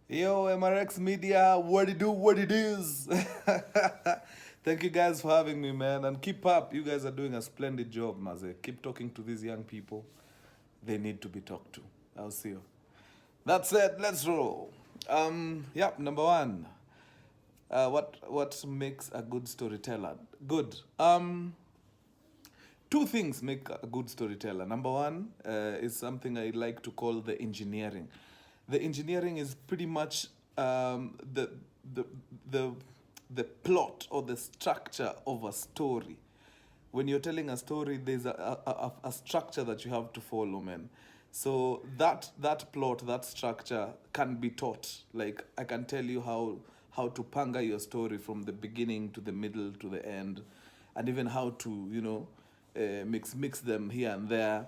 Yo, MRX Media, what it do, what it is. Thank you guys for having me, man. And keep up. You guys are doing a splendid job, Maze. Keep talking to these young people. They need to be talked to. I'll see you. That said, let's roll. Yep, number one. What makes a good storyteller? Good. Two things make a good storyteller. Number one is something I like to call the engineering. The engineering is pretty much the the the plot or the structure of a story. When you're telling a story, there's a structure that you have to follow, man. So that plot, that structure can be taught. Like I can tell you how to panga your story from the beginning to the middle to the end, and even how to mix them here and there,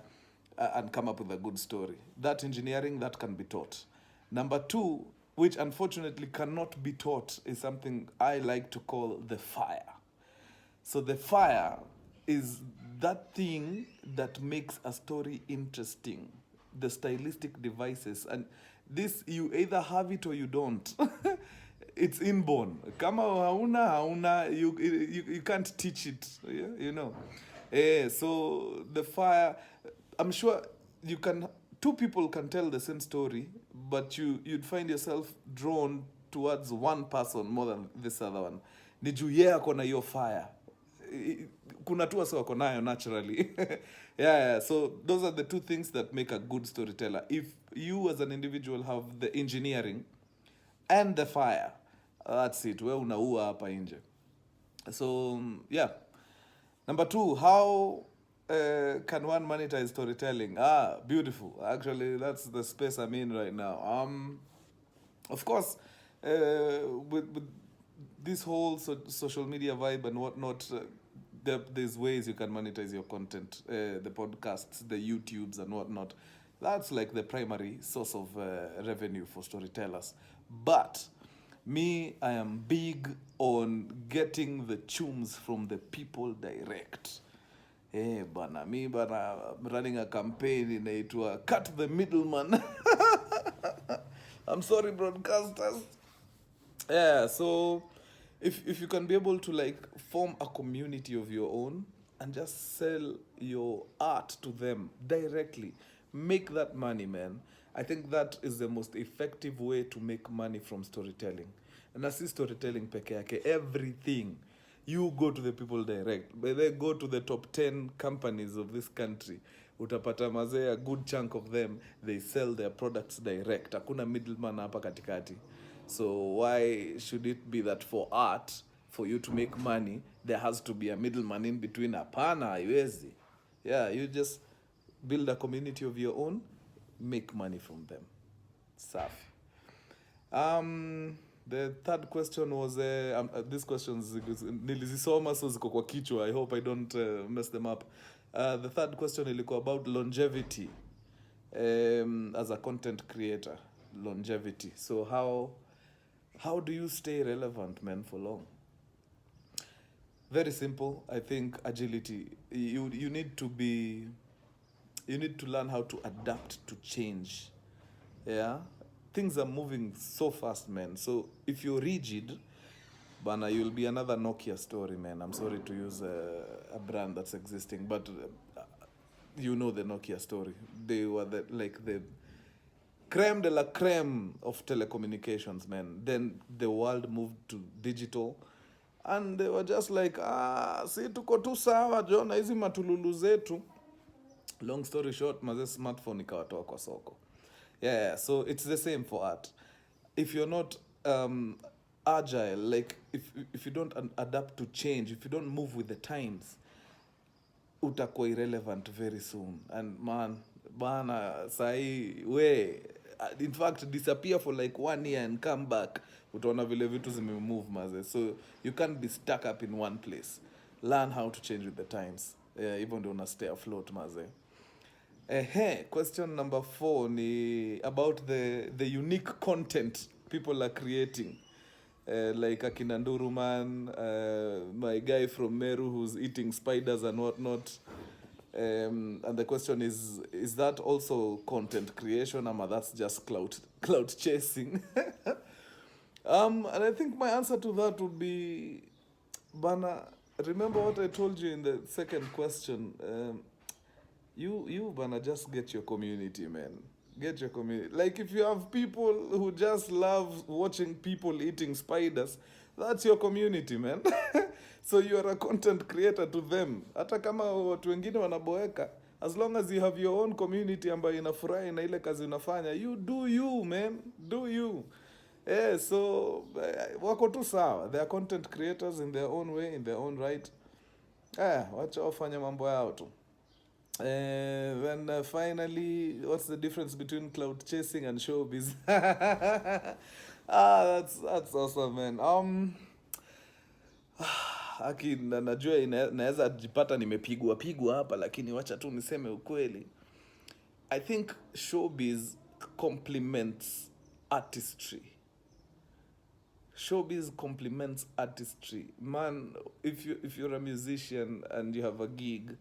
and come up with a good story. That engineering that can be taught. Number two, which unfortunately cannot be taught, is something I like to call the fire. So the fire is that thing that makes a story interesting, the stylistic devices. And this, you either have it or you don't. It's inborn. Kama hauna, you can't teach it, you know. So the fire, I'm sure you can, two people can tell the same story, but you'd find yourself drawn towards one person more than this other one. Ni juu yeye ako na hiyo fire. Kuna tu wase wako nayo naturally. Yeah, so those are the two things that make a good storyteller. If you as an individual have the engineering and the fire, that's it. We unaua hapa nje. So yeah. Number two, how can one monetize storytelling? Beautiful. Actually, that's the space I'm in right now. Of course, with this whole social media vibe and whatnot, there's ways you can monetize your content, the podcasts, the YouTubes, and whatnot. That's like the primary source of revenue for storytellers. But me, I am big on getting the tunes from the people direct. Hey, bana, I'm running a campaign inaitwa Cut the Middleman. I'm sorry, broadcasters. Yeah, so if you can be able to like form a community of your own and just sell your art to them directly, make that money, man. I think that is the most effective way to make money from storytelling. And as is storytelling peke yake, everything you go to the people direct. But they go to the top 10 companies of this country. Utapata mazee, a good chunk of them, they sell their products direct. Hakuna middleman hapa katikati. So why should it be that for art, for you to make money, there has to be a middleman in between? Hapana, haiwezi. Yeah, you just build a community of your own, make money from them. Safi. The third question was these questions nilizisoma so ziko kwa kichwa. I hope I don't mess them up. The third question ilikuwa about longevity as a content creator. Longevity. So how do you stay relevant, man, for long? Very simple. I think agility. You need to learn how to adapt to change. Yeah, things are moving so fast, man. So if you're rigid, bana, you'll be another Nokia story, man. I'm sorry to use a brand that's existing, but you know the Nokia story. They were the creme de la creme of telecommunications, man. Then the world moved to digital. And they were just like, si tuko tu sawa, jo, na hizi matululu zetu. Long story short, maze smartphone ikawatoa kwa soko. Yeah, so it's the same for art. If you're not agile, like if you don't adapt to change, if you don't move with the times, utakuwa irrelevant very soon. And man, bana, sahi, in fact, disappear for like 1 year and come back. Utaona vile vitu zimemove, maze. So you can't be stuck up in one place. Learn how to change with the times. Even though una stay afloat, maze. Question number 4 ni about the unique content people are creating. Like Akina Nduruman, my guy from Meru who's eating spiders and whatnot. And the question is that also content creation, or that's just clout chasing? And I think my answer to that would be, Bana, remember what I told you in the second question. You Bana, just get your community, man. Get your community. Like, if you have people who just love watching people eating spiders, that's your community, man. So you are a content creator to them. Hata kama watu wengine wanaboeka, as long as you have your own community ambayo inafurahi na ile kazi unafanya, you do you, man. Do you. So wako tu sawa. They are content creators in their own way, in their own right. Wacha wafanye mambo yao tu. Then finally, what's the difference between clout chasing and showbiz? That's awesome, man. Aki najua naweza jipata nimepigwa hapa, lakini wacha tu niseme ukweli. I think showbiz complements artistry. Showbiz complements artistry. Man, if you're a musician and you have a gig,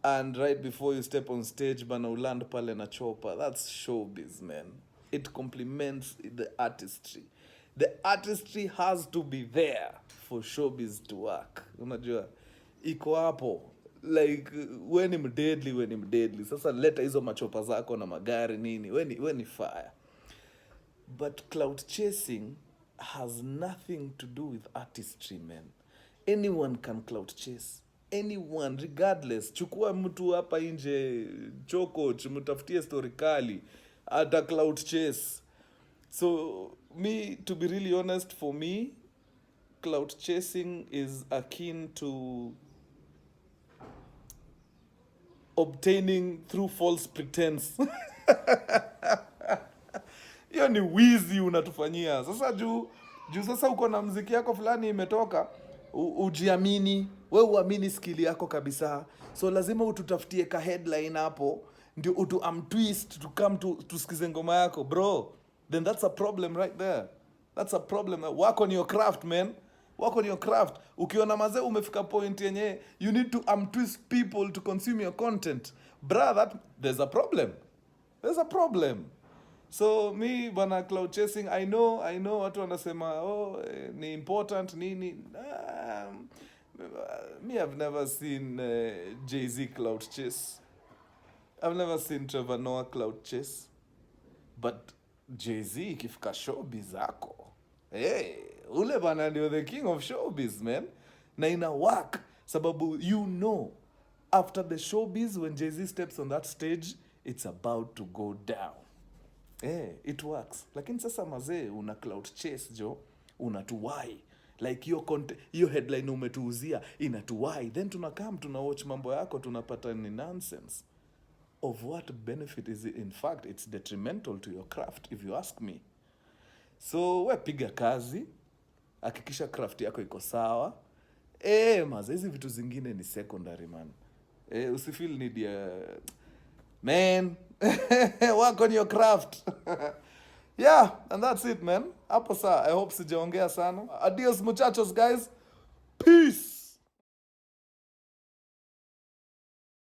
and right before you step on stage, bana uland pale na chopa, that's showbiz, man. It complements the artistry. The artistry has to be there for showbiz to work. Unajua, iko hapo. Like, when I'm deadly. Sasa leta hizo machopa zako na magari nini. When fire. But clout chasing has nothing to do with artistry, man. Anyone can clout chase. Anyone, regardless. Chukua mtu hapa nje, choko, mtafutie story kali, ata clout chase. So, to be really honest, for me, clout chasing is akin to obtaining through false pretense. Hiyo ni wizi unatufanyia. Sasa juu sasa uko na mziki yako fulani imetoka, ujiamini, wewe uamini skill yako kabisa. So lazima ututafutie ka headline hapo, ndio twist to come tusikize ngoma yako, bro. Then that's a problem right there. That's a problem. Work on your craft, man. Work on your craft. Ukiona mazee umefika point yenye, you need to twist people to consume your content. Brother, there's a problem. There's a problem. So me, bana, clout chasing, I know watu wanasema, ni important, nini. Me, I've never seen Jay-Z clout chase. I've never seen Trevor Noah clout chase. But Jay-Z ikifika showbiz ako. Ule bana ndio the king of showbiz, man. Na ina work. Sababu, after the showbiz, when Jay-Z steps on that stage, it's about to go down. It works. Lakini sasa mazee, una clout chase jo, unatuwai. Like your headline umetuuzia, inatuwai. Then tuna watch mambo yako, tunapata ni nonsense. Of what benefit is it? In fact, it's detrimental to your craft, if you ask me. So, we piga kazi, hakikisha craft yako iko sawa. Maze, hizi vitu zingine ni secondary, man. Usifeel need ya... Man, work on your craft. Yeah, and that's it, man. Hapo saa, I hope sijaongea sana. Adios, muchachos, guys. Peace.